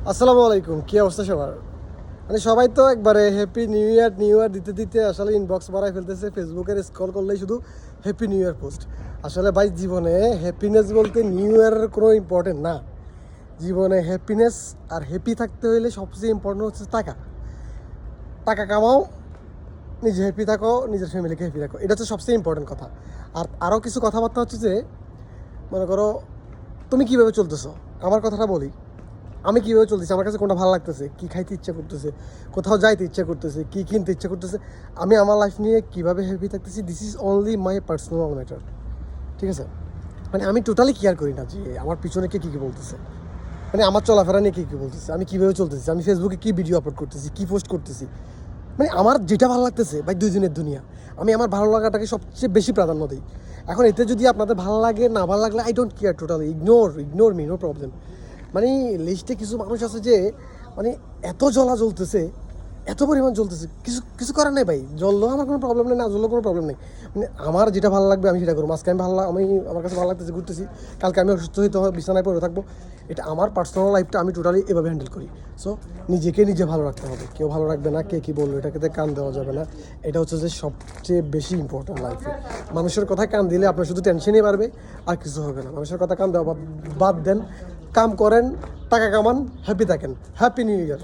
আসসালামু আলাইকুম, কী অবস্থা সবার? মানে সবাই তো একবারে হ্যাপি নিউ ইয়ার দিতে দিতে আসলে ইনবক্স বাড়ায় ফেলতেছে। ফেসবুকের স্ক্রল করলেই শুধু হ্যাপি নিউ ইয়ার পোস্ট। আসলে ভাই জীবনে হ্যাপিনেস বলতে নিউ ইয়ারের কোনো ইম্পর্টেন্ট না। জীবনে হ্যাপিনেস আর হ্যাপি থাকতে হলে সবচেয়ে ইম্পর্টেন্ট হচ্ছে টাকা। টাকা কামাও, নিজে হ্যাপি থাকো, নিজের ফ্যামিলিকে হ্যাপি রাখো, এটা হচ্ছে সবচেয়ে ইম্পর্টেন্ট কথা। আর আরও কিছু কথাবার্তা হচ্ছে যে, মনে করো তুমি কীভাবে চলতেছো। আমার কথাটা বলি, আমি কীভাবে চলতেছি, আমার কাছে কোনটা ভালো লাগতেছে, কী খাইতে ইচ্ছা করতেছে, কোথাও যাইতে ইচ্ছা করতেছে, কী কিনতে ইচ্ছা করতেছে, আমি আমার লাইফ নিয়ে কীভাবে হ্যাপি থাকতেছি, this is only my personal matter. ঠিক আছে? মানে আমি টোটালি কেয়ার করি না যে আমার পিছনে কে কী কী বলতেছে, মানে আমার চলাফেরা নিয়ে কী কী বলতেছে, আমি কীভাবে চলতেছি, আমি ফেসবুকে কী ভিডিও আপলোড করতেছি, কী পোস্ট করতেছি। মানে আমার যেটা ভালো লাগতেছে ভাই, দুই দিনের দুনিয়া, আমি আমার ভালো লাগাটাকে সবচেয়ে বেশি প্রাধান্য দিই। এখন এতে যদি আপনাদের ভালো লাগে না ভালো লাগলে, I don't care, totally ignore me, no problem. মানে লিস্টে কিছু মানুষ আছে যে মানে এত জ্বলতেছে, এত পরিমাণ জ্বলতেছে, কিছু কিছু করার নেই ভাই। জ্বললেও আমার কোনো প্রবলেম নেই, না জ্বললেও কোনো প্রবলেম নেই। মানে আমার যেটা ভালো লাগবে আমি সেটা করবো। আজকে আমি আমার কাছে ভালো লাগতেছে ঘুরতেছি, কালকে আমি অসুস্থ হইতে হয়, বিছানায় পড়ে থাকবো। এটা আমার পার্সোনাল লাইফটা আমি টোটালি এভাবে হ্যান্ডেল করি। সো নিজেকে নিজে ভালো রাখতে হবে, কেউ ভালো রাখবে না, কে কী বললো এটাকে কান দেওয়া যাবে না। এটা হচ্ছে যে সবচেয়ে বেশি ইম্পর্টেন্ট লাইফে। মানুষের কথায় কান দিলে আপনার শুধু টেনশনই বাড়বে, আর কিছু হবে না। মানুষের কথা কান দেওয়া বাদ দেন, কাম করেন, টাকা কামান, হ্যাপি থাকেন। Happy new year.